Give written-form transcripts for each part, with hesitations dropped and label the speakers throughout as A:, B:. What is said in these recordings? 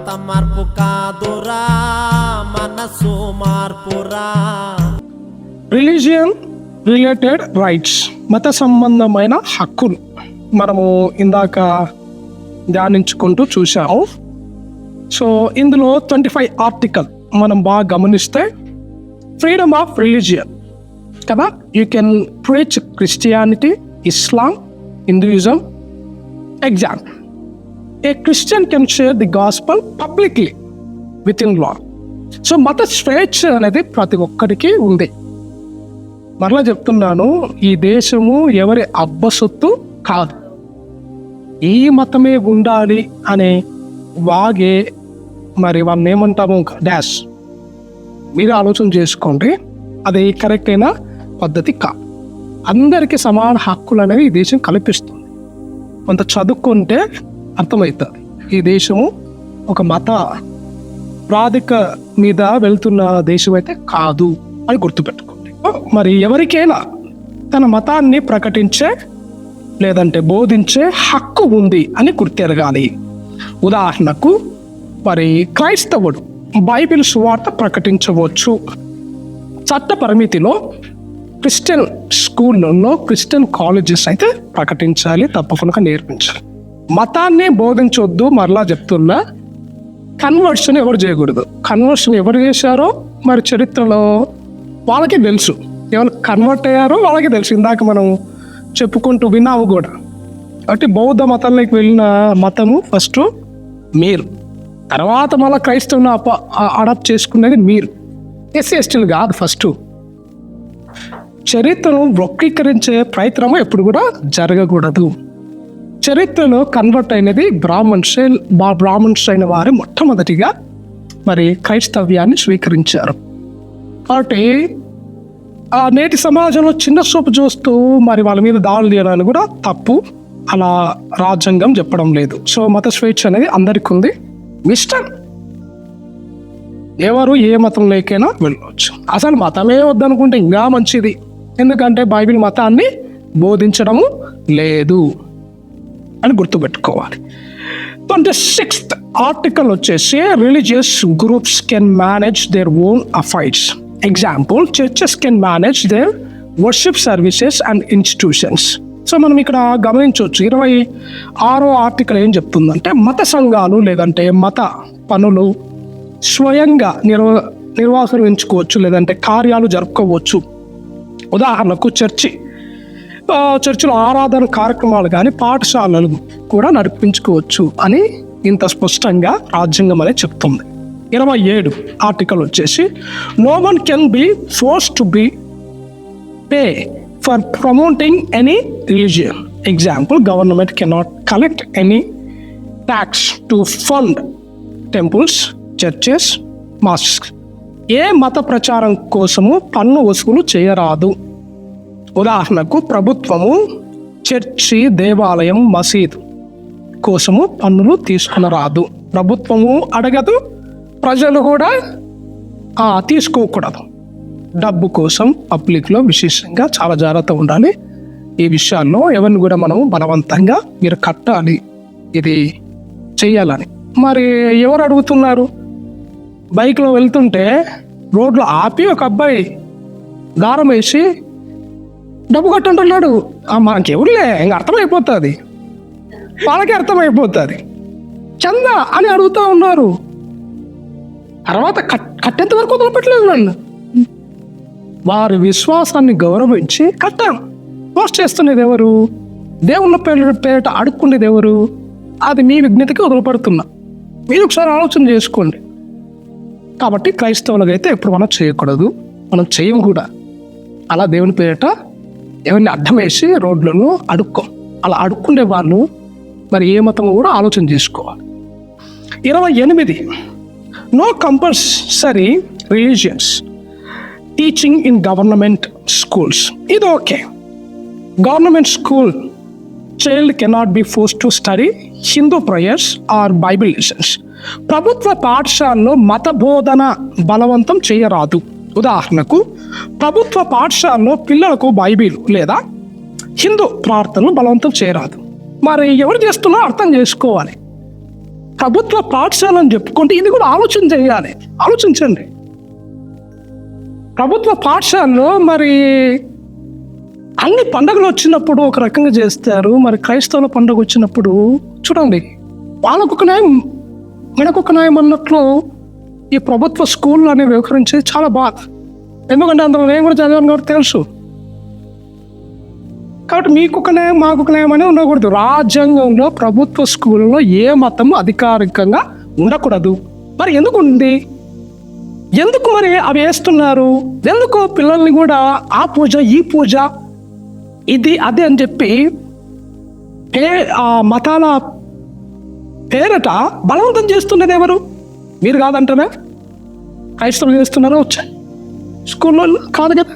A: మతం మార్పు కాదురా, మనసు మార్పురా.
B: రిలీజియన్ రిలేటెడ్ రైట్స్, మత సంబంధమైన హక్కులు మనము ఇందాక ధ్యానించుకుంటూ చూసాము. సో ఇందులో 25 ఆర్టికల్ మనం బాగా గమనిస్తే ఫ్రీడమ్ ఆఫ్ రిలీజియన్ కదా. You can preach Christianity, Islam, Hinduism. Example, a Christian can share the gospel publicly with in law. So మత స్వేచ్ఛ అనేది ప్రతి ఒక్కరికి ఉంది. మరలా చెప్తున్నాను, ఈ దేశము ఎవరి అబ్బసొత్తు కాదు. ఈ మతమే ఉండాలి అనే వాగే మరి వాళ్ళని ఏమంటాము డాష్, మీరు ఆలోచన చేసుకోండి. అది కరెక్ట్ అయిన పద్ధతి కాదు. అందరికీ సమాన హక్కులు అనేవి ఈ దేశం కల్పిస్తుంది. కొంత చదువుకుంటే అర్థమవుతుంది ఈ దేశము ఒక మత ప్రాధిక మీద వెళ్తున్న దేశం అయితే కాదు అని గుర్తుపెట్టుకోండి. మరి ఎవరికైనా తన మతాన్ని ప్రకటించే లేదంటే బోధించే హక్కు ఉంది అని గుర్తెరగాలి. ఉదాహరణకు మరి క్రైస్తవుడు బైబిల్ సువార్త ప్రకటించవచ్చు. చట్ట పరిమితిలో క్రిస్టియన్ స్కూళ్ళల్లో, క్రిస్టియన్ కాలేజెస్ అయితే ప్రకటించాలి, తప్పకుండా నేర్పించాలి. మతాన్ని బోధించొద్దు. మరలా చెప్తున్నా, కన్వర్షన్ ఎవరు చేయకూడదు. కన్వర్షన్ ఎవరు చేశారో మరి చరిత్రలో వాళ్ళకి తెలుసు. ఎవరు కన్వర్ట్ అయ్యారో వాళ్ళకి తెలుసు. ఇందాక మనం చెప్పుకుంటూ విన్నాము కూడా. కాబట్టి బౌద్ధ మతంలోకి వెళ్ళిన మతము ఫస్ట్ మీరు, తర్వాత మళ్ళీ క్రైస్తవుని అడాప్ట్ చేసుకునేది మీరు. ఎస్సీలు కాదు. ఫస్ట్ చరిత్రను వక్రీకరించే ప్రయత్నము ఎప్పుడు కూడా జరగకూడదు. చరిత్రలో కన్వర్ట్ అయినది బ్రాహ్మణ్స్ అయిన వారు మొట్టమొదటిగా మరి క్రైస్తవ్యాన్ని స్వీకరించారు. కాబట్టి నేటి సమాజంలో చిన్న చూపు చూస్తూ మరి వాళ్ళ మీద దాడులు చేయడానికి కూడా తప్పు. అలా రాజ్యాంగం చెప్పడం లేదు. సో మత స్వేచ్ఛ అనేది అందరికీ ఉంది. ఇష్టం ఎవరు ఏ మతం లేకైనా వెళ్ళవచ్చు. అసలు మతమే వద్దనుకుంటే ఇంకా మంచిది. ఎందుకంటే బైబిల్ మతాన్ని బోధించడము లేదు అని గుర్తుపెట్టుకోవాలి. 26th ఆర్టికల్ వచ్చేసి religious groups can manage their own affairs. Example, churches can manage their worship services and institutions. So మనం ఇక్కడ గమనించవచ్చు 26వ ఆర్టికల్ ఏం చెప్తుందంటే, మత సంఘాలు లేదంటే మత పనులు స్వయంగా నిర్వహించుకోవచ్చు లేదంటే కార్యాలు జరుపుకోవచ్చు. ఉదాహరణకు చర్చిలో ఆరాధన కార్యక్రమాలు కానీ పాఠశాలలు కూడా నడిపించుకోవచ్చు అని ఇంత స్పష్టంగా రాజ్యాంగం అనేది చెప్తుంది. 27 ఆర్టికల్ వచ్చేసి, no one can be forced to be pay for promoting any religion. Example, government cannot collect any tax to fund temples, churches, mosques. ఏ మత ప్రచారం కోసము పన్ను వసూలు చేయరాదు. ఉదాహరణకు ప్రభుత్వము చర్చి, దేవాలయం, మసీదు కోసము పన్నులు తీసుకునరాదు. ప్రభుత్వము అడగదు, ప్రజలు కూడా తీసుకోకూడదు. డబ్బు కోసం పబ్లిక్లో విశేషంగా చాలా జాగ్రత్త ఉండాలి. ఈ విషయాల్లో ఎవరిని కూడా మనము బలవంతంగా మీరు కట్టాలి, ఇది చెయ్యాలని. మరి ఎవరు అడుగుతున్నారు? బైక్లో వెళ్తుంటే రోడ్లో ఆపి ఒక అబ్బాయి దారం వేసి డబ్బు కట్టుంటున్నాడు. మనకి ఎవరులే, ఇంకా అర్థమైపోతుంది, వాళ్ళకి అర్థమైపోతుంది. చందా అని అడుగుతూ ఉన్నారు. తర్వాత కట్టేంత వరకు వదిలిపెట్టలేదు నన్ను. వారి విశ్వాసాన్ని గౌరవించి కట్టాం. పోస్ట్ చేస్తున్నది ఎవరు? దేవుళ్ళ పేరిట అడుక్కునేది ఎవరు? అది మీ విజ్ఞతకి వదిలిపడుతున్నా. మీరు ఒకసారి ఆలోచన చేసుకోండి. కాబట్టి క్రైస్తవులకు అయితే ఎప్పుడు మనం చేయకూడదు, మనం చేయం కూడా. అలా దేవుని పేరిట ఎవరిని అడ్డం వేసి రోడ్లను అలా అడుక్కునే వాళ్ళు మరి ఏ మతం కూడా ఆలోచన చేసుకోవాలి. 28 no compulsory religions teaching in government schools. ఇది okay. Government school child cannot be forced to study Hindu prayers or Bible lessons. ప్రభుత్వ పాఠశాలలో మత బోధన బలవంతం చేయరాదు. ఉదాహరణకు ప్రభుత్వ పాఠశాలలో పిల్లలకు బైబిల్ లేదా హిందూ ప్రార్థనలు బలవంతం చేయరాదు. మరి ఎవరు చేస్తున్నా అర్థం చేసుకోవాలి. ప్రభుత్వ పాఠశాలని చెప్పుకుంటే ఇది కూడా ఆలోచన చేయాలి. ఆలోచించండి. ప్రభుత్వ పాఠశాలలో మరి అన్ని పండుగలు వచ్చినప్పుడు ఒక రకంగా చేస్తారు, మరి క్రైస్తవుల పండుగ వచ్చినప్పుడు చూడండి వాళ్ళకొక న్యాయం మనకొక న్యాయం అన్నట్లు ఈ ప్రభుత్వ స్కూళ్ళు అనేవి వ్యవహరించేది చాలా బాధ. ఎందుకంటే అందులో నేను కూడా చదివాను కాబట్టి తెలుసు. కాబట్టి మీకొక న్యాయం మాకొక న్యాయం అనేది ఉండకూడదు. రాజ్యాంగంలో ప్రభుత్వ స్కూళ్ళలో ఏ మతం అధికారికంగా ఉండకూడదు. మరి ఎందుకు ఉంది? ఎందుకు మరి అవి వేస్తున్నారు? ఎందుకు పిల్లల్ని కూడా ఆ పూజ ఈ పూజ ఇది అదే అని చెప్పి ఆ మతాల పేరట బలవంతం చేస్తున్నది ఎవరు? మీరు కాదంటారా? క్రైస్తవులు చేస్తున్నారా? వచ్చా స్కూల్లో కాదు కదా.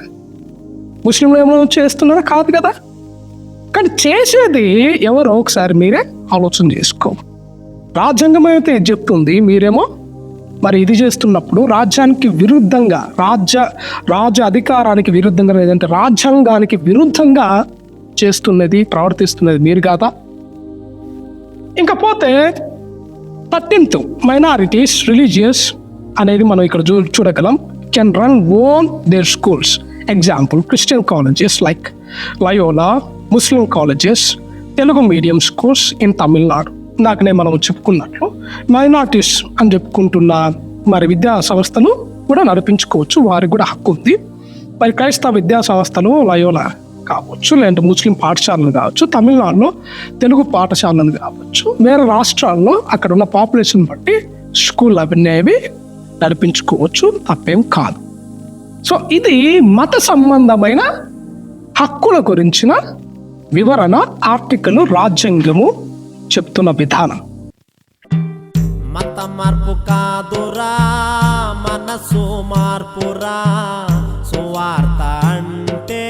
B: ముస్లింలు ఏమైనా చేస్తున్నారా? కాదు కదా. కానీ చేసేది ఎవరో ఒకసారి మీరే ఆలోచన చేసుకో. రాజ్యాంగం అయితే చెప్తుంది, మీరేమో మరి ఇది చేస్తున్నప్పుడు రాజ్యానికి విరుద్ధంగా రాజ్య అధికారానికి విరుద్ధంగా లేదంటే రాజ్యాంగానికి విరుద్ధంగా చేస్తున్నది ప్రవర్తిస్తున్నది మీరు కాదా? ఇంకపోతే 13th మైనారిటీస్ రిలీజియస్ అనేది మనం ఇక్కడ చూడగలం. Can run own their schools. Example Christian colleges like Loyola, Muslim colleges, Telugu medium schools in Tamil Nadu. నాకనే మనం చెప్పుకున్నట్లు మైనారిటీస్ అని చెప్పుకుంటున్న మరి విద్యా సంస్థలు కూడా నడిపించుకోవచ్చు, వారికి కూడా హక్కు ఉంది. మరి క్రైస్తవ విద్యా సంస్థలు లయోలా కావచ్చు, లేదంటే ముస్లిం పాఠశాలలు కావచ్చు, తమిళనాడులో తెలుగు పాఠశాలలు కావచ్చు, వేరే రాష్ట్రాల్లో అక్కడ ఉన్న పాపులేషన్ బట్టి స్కూల్ అవన్నీ నడిపించుకోవచ్చు, తప్పేం కాదు. సో ఇది మత సంబంధమైన హక్కుల గురించిన వివరణ ఆర్టికల్ రాజ్యాంగము చెప్తున్న విధానం.
A: మత మార్పు కాదురా మనసు మార్పురా, సువార్త అంటే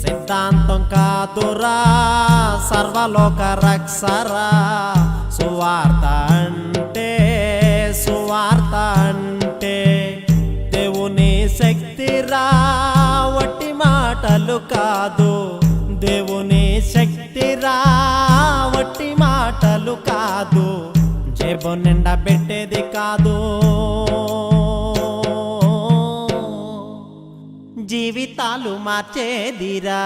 A: సిద్ధాంతం కాదురా సర్వలోక రక్షరా, సువార్త అంటే దేవుని శక్తిరా వట్టి మాటలు కాదు, దేవుని శక్తిరా వట్టి మాటలు కాదు, జేబు నిండా పెట్టేది కాదు, జీవితాలు మార్చేదిరా.